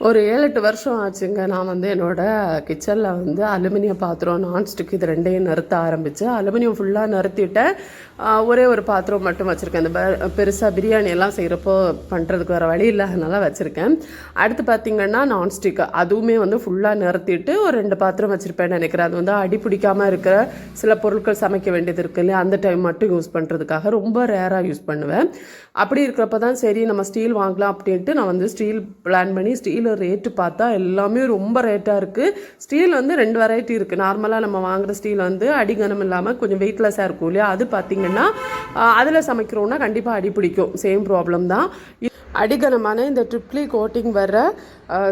ஒரு 7-8 வருஷம் ஆச்சுங்க. நான் வந்து என்னோடய கிச்சனில் வந்து அலுமினியம் பாத்திரம், நான்ஸ்டிக் இது 2யும் நிறுத்த ஆரம்பித்தேன். அலுமினியம் ஃபுல்லாக நிறுத்திட்டேன். ஒரே ஒரு பாத்திரம் மட்டும் வச்சுருக்கேன். இந்த பெருசாக பிரியாணி எல்லாம் செய்கிறப்போ பண்ணுறதுக்கு வேறு வழி இல்லாதனால வச்சுருக்கேன். அடுத்து பார்த்திங்கன்னா நான்ஸ்டிக் அதுவுமே வந்து ஃபுல்லாக நிறுத்திட்டு ஒரு 2 பாத்திரம் வச்சுருப்பேன்னு நினைக்கிறேன். அது வந்து அடி பிடிக்காமல் இருக்கிற சில பொருட்கள் சமைக்க வேண்டியது இருக்கு இல்லையா, அந்த டைம் மட்டும் யூஸ் பண்ணுறதுக்காக ரொம்ப ரேராக யூஸ் பண்ணுவேன். அப்படி இருக்கிறப்ப தான் சரி நம்ம ஸ்டீல் வாங்கலாம் அப்படின்ட்டு நான் வந்து ஸ்டீல் பிளான் பண்ணி ஸ்டீல் ரேட்டு பார்த்தா எல்லாமே ரொம்ப ரேட்டாக இருக்குது. ஸ்டீல் வந்து 2 வெரைட்டி இருக்குது. நார்மலாக நம்ம வாங்குகிற ஸ்டீல் வந்து அடிகனம் இல்லாமல் கொஞ்சம் வெயிட்லெஸ்ஸாக இருக்கும் இல்லையா, அது பார்த்திங்கன்னா அதில் சமைக்கிறோன்னா கண்டிப்பாக அடி பிடிக்கும். சேம் ப்ராப்ளம் தான். அடிகனமான இந்த ட்ரிப்ளி கோட்டிங் வர்ற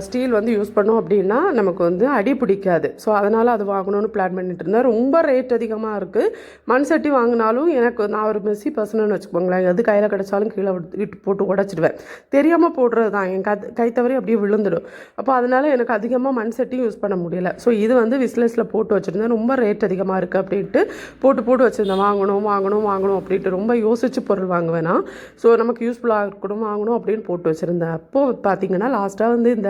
ஸ்டீல் வந்து யூஸ் பண்ணோம் அப்படின்னா நமக்கு வந்து அடி பிடிக்காது. ஸோ அதனால் அது வாங்கணும்னு பிளான் பண்ணிட்டு இருந்தேன். ரொம்ப ரேட் அதிகமாக இருக்குது. மண் சட்டி வாங்கினாலும் எனக்கு நான் ஒரு மெஸ்ஸி பர்சன்னு வச்சுக்கோங்களேன், எது கையில் கிடச்சாலும் கீழே இட்டு போட்டு உடச்சிடுவேன். தெரியாமல் போடுறது தான், என் கை தவறி அப்படியே விழுந்துடும். அப்போ அதனால் எனக்கு அதிகமாக மண் சட்டியும் யூஸ் பண்ண முடியலை. ஸோ இது வந்து விஸ்லெஸில் போட்டு வச்சுருந்தேன். ரொம்ப ரேட் அதிகமாக இருக்குது அப்படின்ட்டு போட்டு வச்சுருந்தேன். வாங்கணும் அப்படின்ட்டு ரொம்ப யோசித்து பொருள் வாங்குவேன் நான். ஸோ நமக்கு யூஸ்ஃபுல்லாக இருக்கணும் வாங்கணும் அப்படின்னு போட்டு வச்சுருந்தேன். அப்போது பார்த்திங்கன்னா லாஸ்ட்டாக வந்து இந்த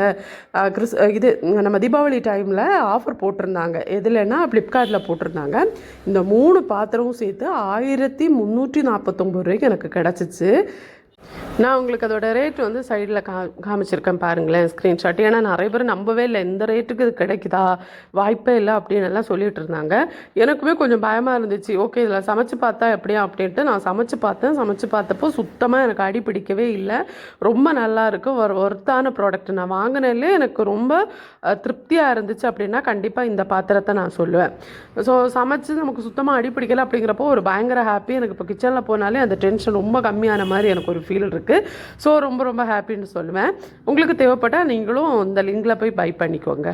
இது நம்ம தீபாவளி டைமில் ஆஃபர் போட்டிருந்தாங்க. எதுலன்னா ஃப்ளிப்கார்ட்டில் போட்டிருந்தாங்க. இந்த 3 பாத்திரமும் சேர்த்து 1349 ரூபாய்க்கு எனக்கு கிடச்சிச்சு. நான் உங்களுக்கு அதோட ரேட் வந்து சைடில் காமிச்சிருக்கேன் பாருங்களேன், ஸ்க்ரீன்ஷாட். ஏன்னா நிறைய பேர் நம்பவே இல்லை, இந்த ரேட்டுக்கு இது கிடைக்குதா, வாய்ப்பே இல்லை அப்படின்னு எல்லாம் சொல்லிட்டு இருந்தாங்க. எனக்குமே கொஞ்சம் பயமாக இருந்துச்சு. ஓகே இதில் சமைச்சு பார்த்தா எப்படியா அப்படின்ட்டு நான் சமைச்சு பார்த்தப்போ சுத்தமாக எனக்கு அடி பிடிக்கவே இல்லை. ரொம்ப நல்லா இருக்குது. ஒரு ஒர்த்தான ப்ராடக்ட். நான் வாங்கினதுலே எனக்கு ரொம்ப திருப்தியாக இருந்துச்சு அப்படின்னா கண்டிப்பாக இந்த பாத்திரத்தை நான் சொல்லுவேன். ஸோ சமைச்சு நமக்கு சுத்தமாக அடி பிடிக்கலை அப்படிங்கிறப்போ ஒரு பயங்கர ஹாப்பி. எனக்கு இப்போ கிச்சனில் போனாலே அந்த டென்ஷன் ரொம்ப கம்மியான மாதிரி எனக்கு ஒரு ஃபீல் இருக்குது. ஸோ ரொம்ப ஹாப்பின்னு சொல்லுவேன். உங்களுக்கு தேவைப்பட்டால் நீங்களும் இந்த லிங்கில் போய் பை பண்ணிக்கோங்க.